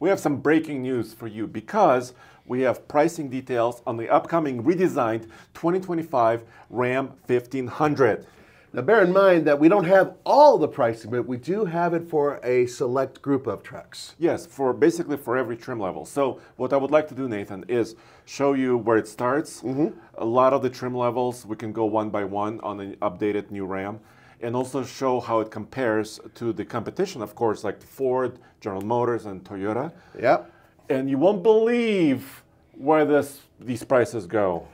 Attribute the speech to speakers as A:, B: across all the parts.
A: we have some breaking news for you because we have pricing details on the upcoming redesigned 2025 Ram 1500.
B: Now, bear in mind that we don't have all the pricing, but we do have it for a select group of trucks.
A: Yes, basically for every trim level. So what I would like to do, Nathan, is show you where it starts. A lot of the trim levels, we can go one by one on the updated new Ram, and also show how it compares to the competition, of course, like Ford, General Motors, and Toyota.
B: Yep.
A: And you won't believe where these prices go.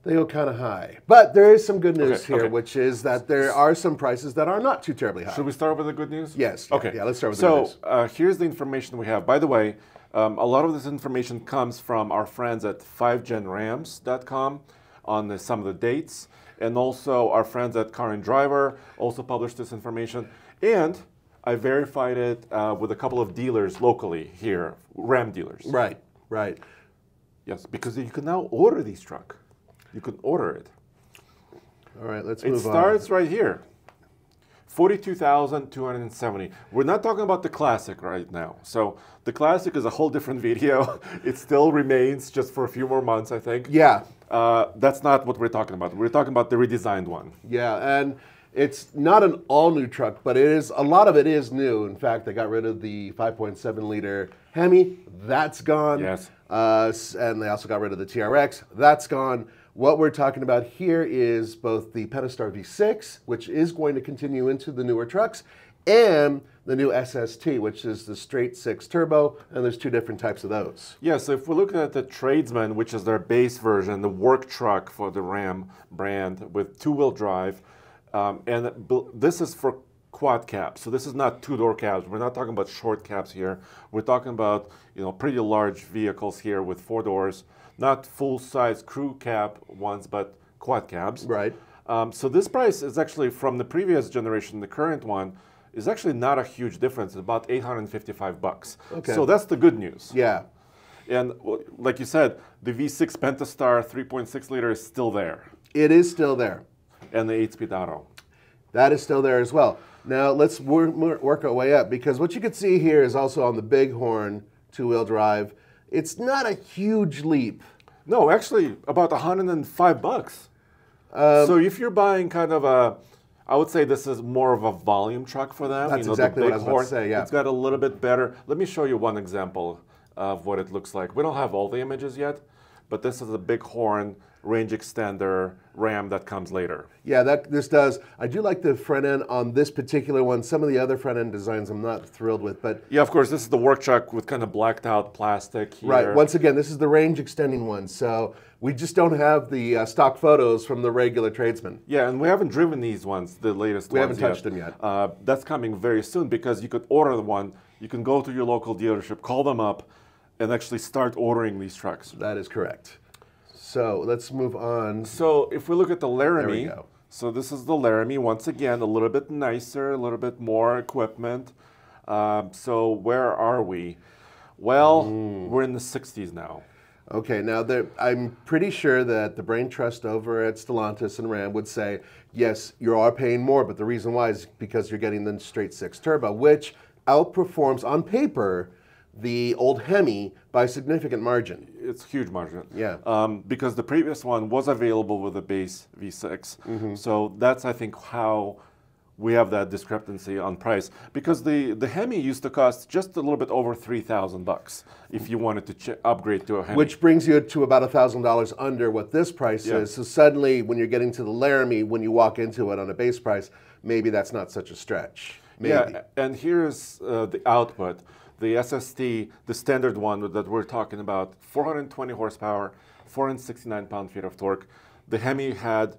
B: They go kind of high. But there is some good news here,
A: okay.
B: which is that there are some prices that are not too terribly high.
A: Should we start with the good news?
B: Yes.
A: Okay.
B: Yeah, let's start with the good news.
A: So here's the information we have. By the way, a lot of this information comes from our friends at 5genrams.com on some of the dates. And also our friends at Car and Driver also published this information. And I verified it with a couple of dealers locally here, Ram dealers.
B: Right, right.
A: Yes, because you can now order these trucks. You can order it.
B: All right, let's move on.
A: It starts right here. 42,270. We're not talking about the Classic right now. So the Classic is a whole different video. It still remains just for a few more months, I think.
B: Yeah.
A: That's not what we're talking about. We're talking about the redesigned one.
B: Yeah, and it's not an all-new truck, but a lot of it is new. In fact, they got rid of the 5.7-liter Hemi. That's gone.
A: Yes.
B: And they also got rid of the TRX. That's gone. What we're talking about here is both the Pentastar V6, which is going to continue into the newer trucks, and the new SST, which is the straight 6 turbo, and there's two different types of those.
A: Yeah, so if we're looking at the Tradesman, which is their base version, the work truck for the Ram brand with two-wheel drive, and this is for quad cabs. So this is not two-door cabs. We're not talking about short cabs here. We're talking about pretty large vehicles here with 4 doors. Not full-size crew cab ones, but quad cabs.
B: Right.
A: So this price is actually from the previous generation, the current one, is actually not a huge difference. It's about $855.
B: Okay.
A: So that's the good news.
B: Yeah.
A: And like you said, the V6 Pentastar 3.6 liter is still there.
B: It is still there.
A: And the 8-speed auto.
B: That is still there as well. Now let's work our way up, because what you can see here is also on the Bighorn two-wheel drive. It's not a huge leap.
A: No, actually about $105. So if you're buying kind of I would say this is more of a volume truck for them.
B: That's exactly what I was about to say, yeah.
A: It's got a little bit better. Let me show you one example of what it looks like. We don't have all the images yet, but this is a Bighorn range extender Ram that comes later. Yeah,
B: this does. I do like the front end on this particular one. Some of the other front end designs I'm not thrilled with, but
A: yeah, of course, this is the work truck with kind of blacked out plastic here.
B: Right. Once again, this is the range extending one, so we just don't have the stock photos from the regular Tradesman.
A: Yeah, and we haven't driven these ones, the latest ones.
B: We haven't touched them yet.
A: That's coming very soon, because you could order the one. You can go to your local dealership, call them up, and actually start ordering these trucks.
B: That is correct. So let's move on.
A: So if we look at the Laramie,
B: there we go.
A: So this is the Laramie, once again, a little bit nicer, a little bit more equipment. So where are we? Well, we're in the 60s now.
B: Okay, now I'm pretty sure that the brain trust over at Stellantis and Ram would say, yes, you are paying more, but the reason why is because you're getting the straight 6 turbo, which outperforms on paper the old Hemi by a significant margin.
A: It's a huge margin.
B: Yeah.
A: Because the previous one was available with a base V6. So that's, I think, how we have that discrepancy on price. Because the Hemi used to cost just a little bit over $3,000 if you wanted to upgrade to a Hemi.
B: Which brings you to about $1,000 under what this price is. So suddenly, when you're getting to the Laramie, when you walk into it on a base price, maybe that's not such a stretch. Maybe.
A: Yeah, and here's the output. The SST, the standard one that we're talking about, 420 horsepower, 469 pound-feet of torque. The Hemi had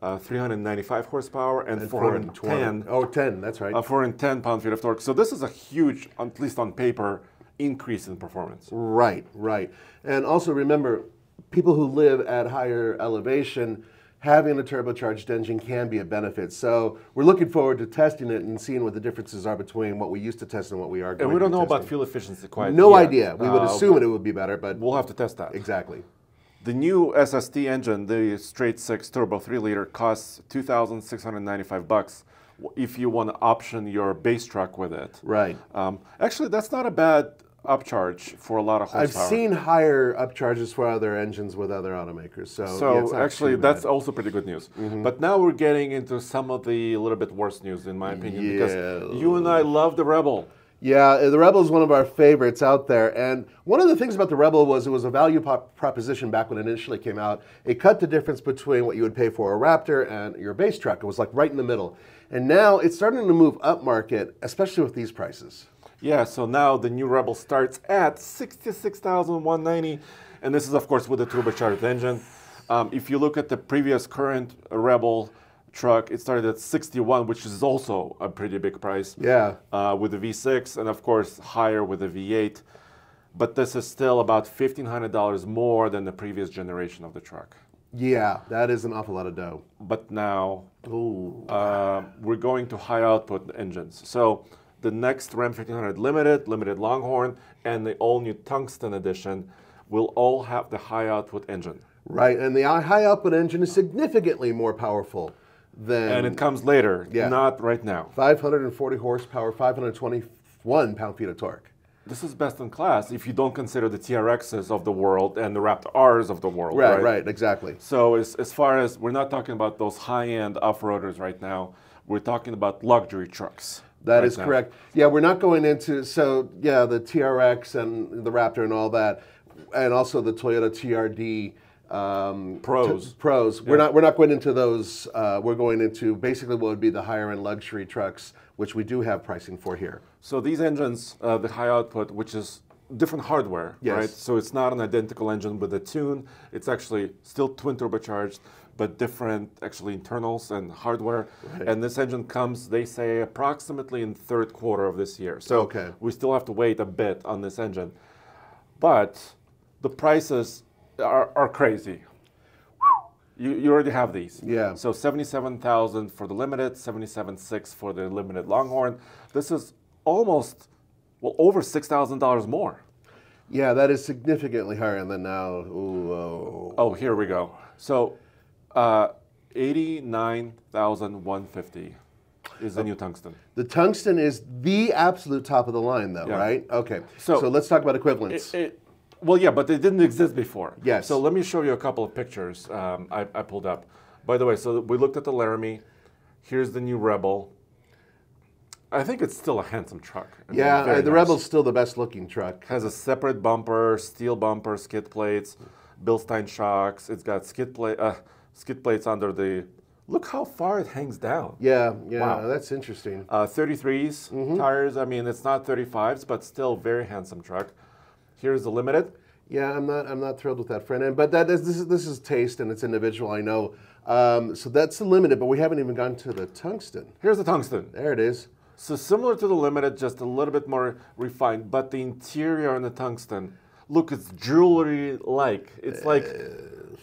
A: 395 horsepower and 410.
B: Oh, 10, that's right.
A: 410 pound-feet of torque. So this is a huge, at least on paper, increase in performance.
B: Right, right. And also remember, people who live at higher elevation, having a turbocharged engine can be a benefit. So we're looking forward to testing it and seeing what the differences are between what we used to test and what we are going to
A: And we don't know
B: testing.
A: about fuel efficiency quite
B: No
A: yet.
B: idea. We would assume it would be better, but
A: we'll have to test that.
B: Exactly.
A: The new SST engine, the straight 6 turbo 3-liter, costs $2,695 if you want to option your base truck with it.
B: Right.
A: Actually, that's not a bad upcharge for a lot of horsepower.
B: I've seen higher upcharges for other engines with other automakers. So yeah, it's not
A: actually,
B: too
A: that's
B: bad.
A: also pretty good news. But now we're getting into some of the little bit worse news, in my opinion, because you and I love the Rebel.
B: Yeah, the Rebel is one of our favorites out there. And one of the things about the Rebel was it was a value proposition back when it initially came out. It cut the difference between what you would pay for a Raptor and your base truck. It was like right in the middle. And now it's starting to move up market, especially with these prices.
A: Yeah, so now the new Rebel starts at $66,190, and this is, of course, with a turbocharged engine. If you look at the previous current Rebel truck, it started at 61, which is also a pretty big price.
B: Yeah.
A: With the V6, and of course higher with the V8. But this is still about $1,500 more than the previous generation of the truck.
B: Yeah, that is an awful lot of dough.
A: But now we're going to high output engines. So the next Ram 1500 Limited Longhorn, and the all-new Tungsten edition will all have the high output engine.
B: Right, and the high output engine is significantly more powerful than...
A: And it comes later, not right now.
B: 540 horsepower, 521 pound-feet of torque.
A: This is best in class if you don't consider the TRXs of the world and the Raptor Rs of the world.
B: Right, exactly.
A: So as far as, we're not talking about those high-end off-roaders right now, we're talking about luxury trucks.
B: That is correct. Yeah, we're not going into, so yeah, the TRX and the Raptor and all that, and also the Toyota TRD
A: Pros.
B: Pros. Yeah. We're not going into those. We're going into basically what would be the higher end luxury trucks, which we do have pricing for here.
A: So these engines, the high output, which is different hardware, right? So it's not an identical engine with a tune. It's actually still twin turbocharged, but different actually internals and hardware. Right. And this engine comes, they say, approximately in third quarter of this year. So we still have to wait a bit on this engine. But the prices are crazy. You already have these.
B: Yeah.
A: So $77,000 for the Limited, $77,600 for the Limited Longhorn. This is almost, well, over $6,000 more.
B: Yeah, that is significantly higher than now.
A: Oh, here we go. So $89,150 is the new Tungsten.
B: The Tungsten is the absolute top of the line, though, right? Okay. So let's talk about equivalents.
A: Well, yeah, but they didn't exist before.
B: Yes.
A: So let me show you a couple of pictures I pulled up. By the way, so we looked at the Laramie. Here's the new Rebel. I think it's still a handsome truck.
B: Yeah, the Rebel's still the best looking truck.
A: Has a separate bumper, steel bumper, skid plates, Bilstein shocks. It's got skid plates under the... Look how far it hangs down.
B: Yeah, wow. That's interesting.
A: 33s tires. I mean, it's not 35s, but still very handsome truck. Here's the Limited.
B: Yeah, I'm not thrilled with that front end, but this is taste and it's individual, I know. So that's the Limited, but we haven't even gone to the Tungsten.
A: Here's the Tungsten.
B: There it is.
A: So similar to the Limited, just a little bit more refined, but the interior on the Tungsten, look, it's jewelry-like. It's like,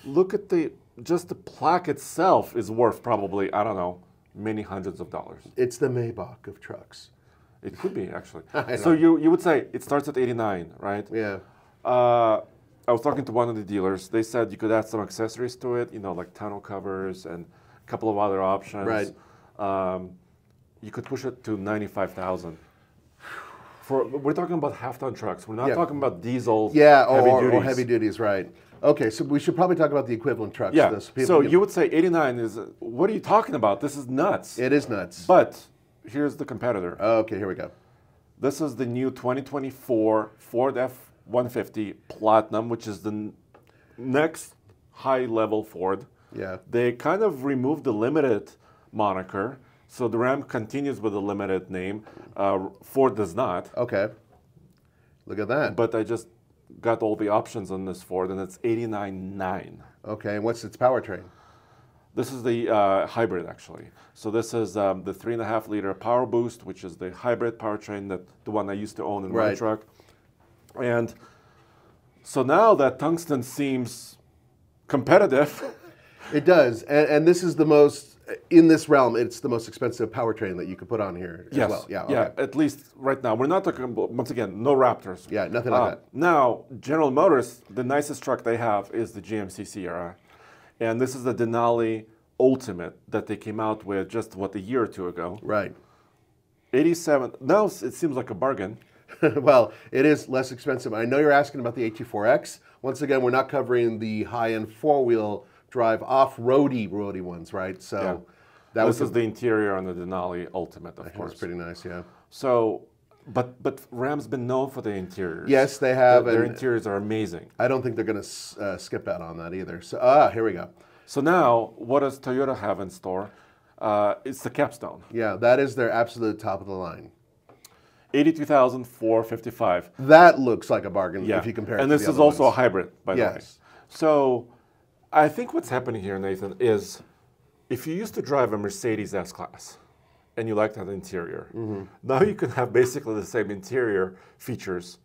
A: look at just the plaque itself is worth probably, I don't know, many hundreds of dollars.
B: It's the Maybach of trucks.
A: It could be, actually. So you would say it starts at 89, right?
B: Yeah.
A: I was talking to one of the dealers. They said you could add some accessories to it, like tonneau covers and a couple of other options.
B: Right.
A: You could push it to 95,000. We're talking about half-ton trucks. We're not talking about diesel
B: or heavy duties, right. Okay, so we should probably talk about the equivalent trucks.
A: Yeah, so you would say 89 is, what are you talking about? This is nuts.
B: It is nuts.
A: But here's the competitor.
B: Okay, here we go.
A: This is the new 2024 Ford F-150 Platinum, which is the next high-level Ford.
B: Yeah.
A: They kind of removed the Limited moniker, so the Ram continues with the Limited name. Ford does not.
B: Okay. Look at that.
A: But I just got all the options on this Ford, and it's $89,900.
B: Okay, and what's its powertrain?
A: This is the hybrid, actually. So this is the 3.5-liter Power Boost, which is the hybrid powertrain, the one I used to own in my truck. And so now that Tungsten seems competitive.
B: It does, and this is the most, in this realm, it's the most expensive powertrain that you could put on here as well. Yeah,
A: yeah, at least right now. We're not talking about, once again, no Raptors.
B: Yeah, nothing like that.
A: Now, General Motors, the nicest truck they have is the GMC Sierra. And this is the Denali Ultimate that they came out with just, a year or two ago.
B: Right.
A: 87, now it seems like a bargain.
B: Well, it is less expensive. I know you're asking about the AT4X. Once again, we're not covering the high-end four-wheel drive off-roady ones, right? So
A: Yeah.
B: that
A: This
B: was
A: is the interior on the Denali Ultimate, of course.
B: It's pretty nice, yeah.
A: So, but Ram's been known for the interiors.
B: Yes, they have.
A: Their
B: and
A: interiors are amazing.
B: I don't think they're going to skip out on that either. So, here we go.
A: So now, what does Toyota have in store? It's the capstone.
B: Yeah, that is their absolute top of the line.
A: $82,455.
B: That looks like a bargain
A: Yeah.
B: if you compare it
A: and
B: to
A: this
B: the
A: is
B: other
A: also
B: ones.
A: a hybrid, by the way.
B: Yes.
A: So I think what's happening here, Nathan, is if you used to drive a Mercedes S-Class and you liked that interior, now you can have basically the same interior features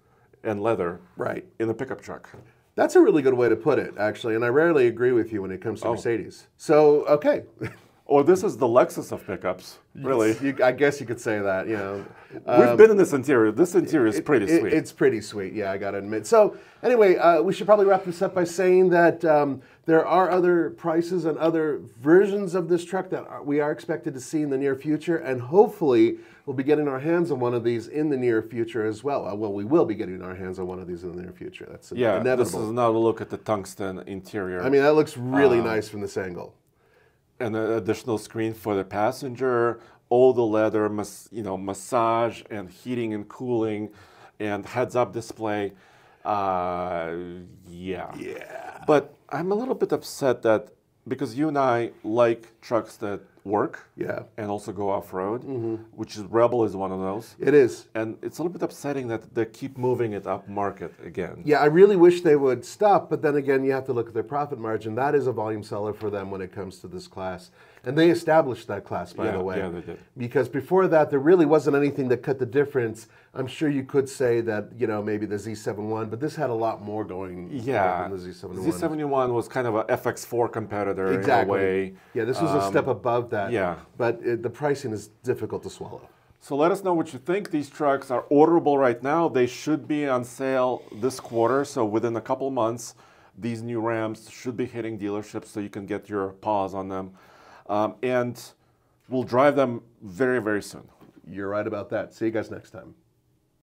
A: and leather
B: Right.
A: in a pickup truck.
B: That's a really good way to put it, actually, and I rarely agree with you when it comes to Mercedes. So, okay.
A: Or this is the Lexus of pickups, really.
B: I guess you could say that, you know.
A: We've been in this interior. This interior is pretty sweet.
B: It's pretty sweet, yeah, I got to admit. So, anyway, we should probably wrap this up by saying that there are other prices and other versions of this truck that we are expected to see in the near future, and hopefully we'll be getting our hands on one of these in the near future as well. Well, we will be getting our hands on one of these in the near future. That's inevitable.
A: This is another look at the tungsten interior.
B: I mean, that looks really nice from this angle.
A: And an additional screen for the passenger, all the leather, massage and heating and cooling, and heads-up display. Yeah. But I'm a little bit upset that because you and I like trucks that work and also go off-road, which is Rebel is one of those.
B: It is.
A: And it's a little bit upsetting that they keep moving it up market again.
B: Yeah, I really wish they would stop, but then again, you have to look at their profit margin. That is a volume seller for them when it comes to this class. And they established that class, by the way.
A: Yeah, they did.
B: Because before that, there really wasn't anything that cut the difference. I'm sure you could say that, you know, maybe the Z71, but this had a lot more going than the Z71.
A: Z71 was kind of a FX4 competitor in a way.
B: Yeah, this was a step above that.
A: Yeah.
B: But the pricing is difficult to swallow.
A: So let us know what you think. These trucks are orderable right now. They should be on sale this quarter. So within a couple months, these new Rams should be hitting dealerships so you can get your paws on them. And we'll drive them very, very soon.
B: You're right about that. See you guys next time.